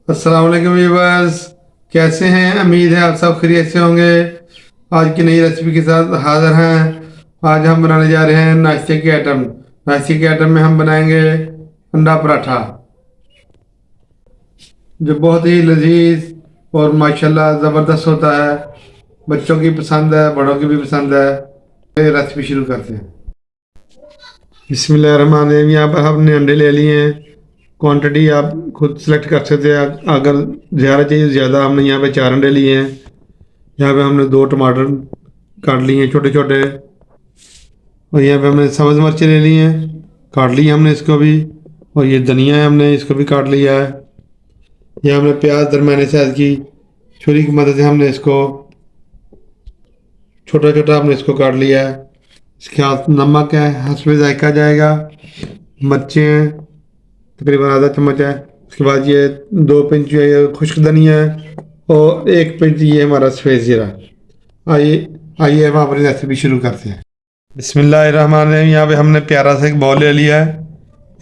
अस्सलाम वालेकुम व्यूअर्स, कैसे हैं? उम्मीद है आप सब खैरियत से होंगे। आज की नई रेसिपी के साथ हाज़िर हैं। आज हम बनाने जा रहे हैं नाश्ते के आइटम। नाश्ते के आइटम में हम बनाएंगे अंडा पराठा, जो बहुत ही लजीज और माशाल्लाह ज़बरदस्त होता है। बच्चों की पसंद है, बड़ों की भी पसंद है। ये रेसिपी शुरू करते हैं। बिस्मिल्लाहिर्रहमानिर्रहीम। यहाँ पर हमने अंडे ले लिए हैं। क्वांटिटी आप खुद सेलेक्ट कर सकते हैं। अगर ज़्यादा चाहिए ज़्यादा। हमने यहाँ पे 4 अंडे लिए हैं। यहाँ पे हमने 2 टमाटर काट लिए हैं छोटे छोटे, और यहाँ पे हमने सब्ज़ मिर्ची ले ली हैं, काट ली हमने इसको भी। और ये धनिया है, हमने इसको भी काट लिया है। यह हमने प्याज दरमियाने साइज़ की छुरी की मदद से हमने इसको छोटा छोटा हमने इसको काट लिया है। इसके साथ नमक है, हस्बे जायका जाएगा। मिर्चें हैं, तकरीबन आधा चम्मच है। उसके बाद ये 2 पिंच ये खुश्क धनिया है, और 1 पिंच ये हमारा सफ़ेद ज़ीरा। आइए आइए हम अपनी रेसिपी शुरू करते हैं। बिस्मिल्लाहिर्रहमानिर्रहीम। यहाँ पे हमने प्यारा सा एक बाउल ले लिया है।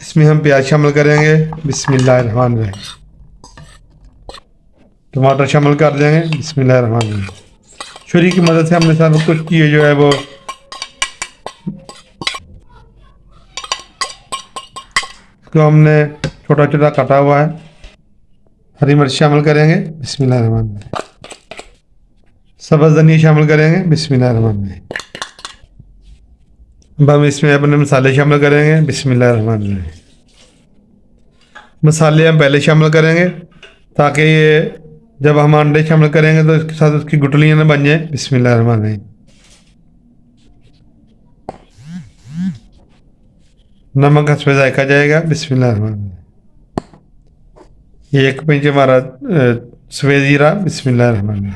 इसमें हम प्याज शामिल करेंगे। बिस्मिल्लाहिर्रहमानिर्रहीम। टमाटर शामिल कर देंगे। बिस्मिल्लाहिर्रहमानिर्रहीम। छुरी की मदद से हमने सब कुछ ये जो है वो इसको हमने छोटा छोटा काटा हुआ है। हरी मिर्च शामिल करेंगे। बिस्मिल्लाहिर्रहमानिर्रहीम। सब्ज़ धनिया शामिल करेंगे। बिस्मिल्लाहिर्रहमानिर्रहीम। अब हम इसमें अपने मसाले शामिल करेंगे। बिस्मिल्लाहिर्रहमानिर्रहीम। मसाले हम पहले शामिल करेंगे, ताकि ये जब हम अंडे शामिल करेंगे तो इसके साथ उसकी गुठलियाँ ना बन जाए। बिस्मिल्लाहिर्रहमानिर्रहीम। नमक हस्बे जायका जाएगा। बिस्मिल्लाहिर्रहमानिर्रहीम। ये 1 पिंच हमारा सफ़ेद ज़ीरा। बिस्मिल्लाहिर्रहमानिर्रहीम।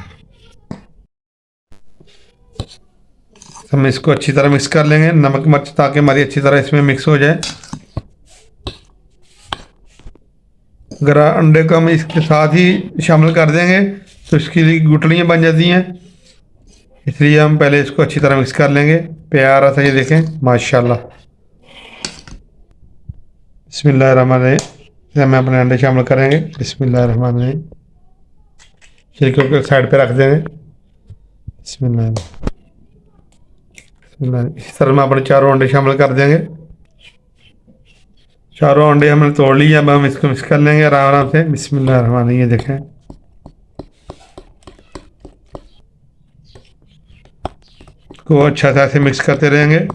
हम इसको अच्छी तरह मिक्स कर लेंगे, नमक मिर्च, ताकि हमारी अच्छी तरह इसमें मिक्स हो जाए। अगर अंडे को हम इसके साथ ही शामिल कर देंगे तो इसकी गुठलियाँ बन जाती हैं, इसलिए हम पहले इसको अच्छी तरह मिक्स कर लेंगे। प्यारा सा ये देखें माशाल्लाह। बिस्मिल्लाहिर्रहमानिर्रहीम। हम अपने अंडे शामिल करेंगे। बिस्मिल्लाहिर्रहमानिर्रहीम। छिलके को साइड पे रख देंगे। बिस्मिल्लाहिर्रहमानिर्रहीम। इस तरह हम अपने चारों अंडे शामिल कर देंगे। चारों अंडे हमने तोड़ लिए। अब हम इसको मिक्स कर लेंगे आराम आराम से। बिस्मिल्लाहिर्रहमानिर्रहीम। ये देखें, को अच्छा सा ऐसे मिक्स करते रहेंगे।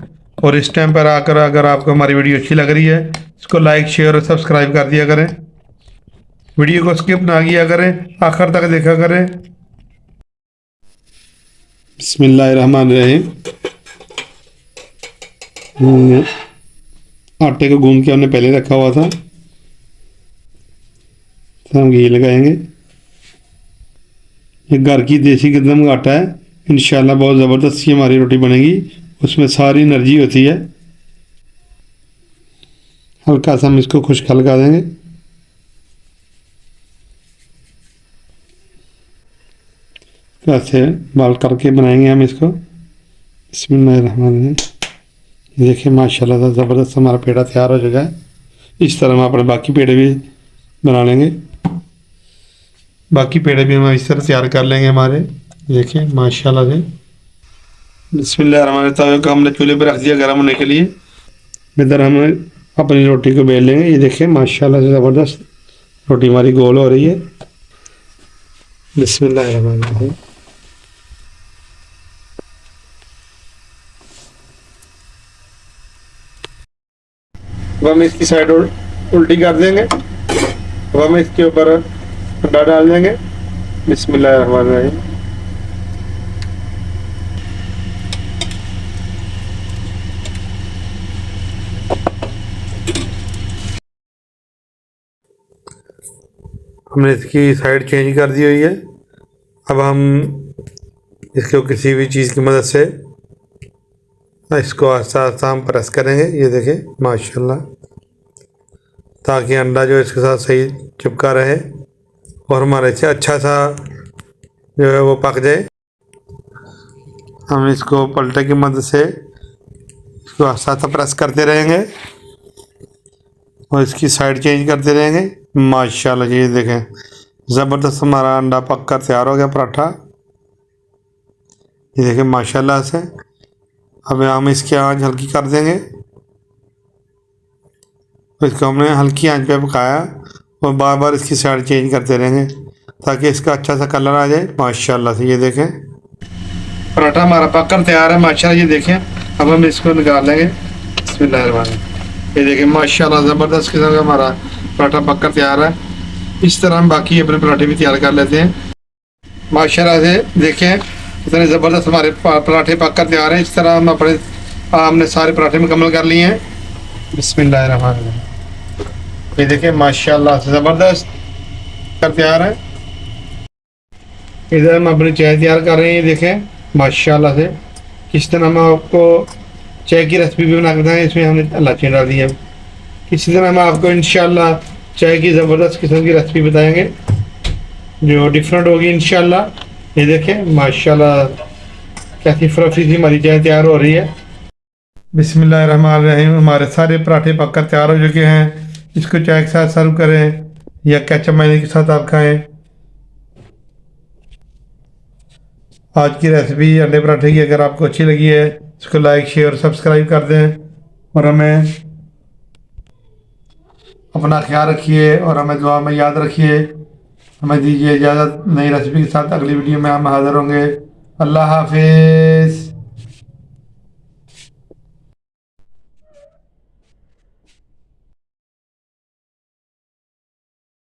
और इस टाइम पर आकर अगर आपको हमारी वीडियो अच्छी लग रही है, इसको लाइक शेयर और सब्सक्राइब कर दिया करें। वीडियो को स्किप ना किया करें, आखिर तक देखा करें। बिस्मिल्लाहिर्रहमानिर्रहीम। आटे को गूंद के हमने पहले रखा हुआ था, तो हम घी लगाएंगे। ये घर की देसी गंदम का आटा है। इंशाल्लाह बहुत ज़बरदस्त सी हमारी रोटी बनेगी। उसमें सारी एनर्जी होती है। हल्का सा हम इसको खुश्क हल्का देंगे। ऐसे बाल करके बनाएंगे हम इसको। बिस्मिल्लाहिर्रहमानिर्रहीम। देखिए माशाल्लाह से ज़बरदस्त हमारा पेड़ा तैयार हो चुका है। इस तरह हम अपने बाकी पेड़े भी बना लेंगे। बाकी पेड़े भी हम इस तरह तैयार कर लेंगे हमारे। देखिए माशाल्लाह से। बिस्मिल्लाहिर्रहमानिर्रहीम। तवे को हमने चूल्हे पर रख दिया गर्म होने के लिए। इधर हम अपनी रोटी को बेल लेंगे। ये देखिए माशाल्लाह से ज़बरदस्त रोटी हमारी गोल हो रही है। बिस्मिल्लाहिर्रहमानिर्रहीम। अब हम इसकी साइड उल्टी कर देंगे। अब हम इसके ऊपर अंडा डाल देंगे। बिस्मिल्लाहिर्रहमानिर्रहीम। हमने इसकी साइड चेंज कर दी हुई है। अब हम इसको किसी भी चीज़ की मदद से इसको आस्ता आस्ता हम प्रेस करेंगे। ये देखें माशाल्लाह, ताकि अंडा जो इसके साथ सही चिपका रहे और हमारे से अच्छा सा जो है वो पक जाए। हम इसको पलटे की मदद से इसको आस्ता आस्ता प्रेस करते रहेंगे और इसकी साइड चेंज करते रहेंगे। माशाल्लाह जी, ये देखें ज़बरदस्त हमारा अंडा पक कर तैयार हो गया पराठा। ये देखें माशाल्लाह से। अब हम इसकी आंच हल्की कर देंगे। इसको हमने हल्की आंच पे पकाया और बार बार इसकी साइड चेंज करते रहेंगे ताकि इसका अच्छा सा कलर आ जाए माशाल्लाह से। ये देखें पराठा हमारा पककर तैयार है माशाल्लाह। ये देखें अब हम इसको निकाल लेंगे। बिस्मिल्लाहिर्रहमानिर्रहीम। ये देखें माशाल्लाह ज़बरदस्त किस्म का हमारा पराठा पककर तैयार है। इस तरह हम बाकी अपने पराठे भी तैयार कर लेते हैं माशाल्लाह से। देखें इतने ज़बरदस्त हमारे पराठे पककर तैयार हैं। इस तरह हम अपने हमने सारे पराठे मुकम्मल कर लिए हैं। बिस्मिल्लाहिर्रहमानिर्रहीम। ये देखें माशाल्लाह से ज़बरदस्त कर तैयार है। इधर हम अपनी चाय तैयार कर रहे हैं। ये देखें माशाल्लाह से किस तरह हम आपको चाय की रेसिपी भी बना के बताएं। इसमें हमने इलायची डाल दी है। इसी तरह हम आपको इंशाल्लाह चाय की ज़बरदस्त किस्म की रेसिपी बताएंगे जो डिफरेंट होगी इंशाल्लाह। ये देखें माशाल्लाह कैसी फ्रफी सी हमारी चाय तैयार हो रही है। बिस्मिल्लाहिर्रहमानिर्रहीम। हमारे सारे पराठे पककर तैयार हो चुके हैं। इसको चाय के साथ सर्व करें या केचप मेयोनीज के साथ आप खाएं। आज की रेसिपी अंडे पराठे की अगर आपको अच्छी लगी है इसको लाइक शेयर सब्सक्राइब कर दें और हमें अपना ख्याल रखिए और हमें दुआ में याद रखिए। हमें दीजिए इजाज़त। नई रेसिपी के साथ अगली वीडियो में हम हाज़िर होंगे। अल्लाह हाफिज़।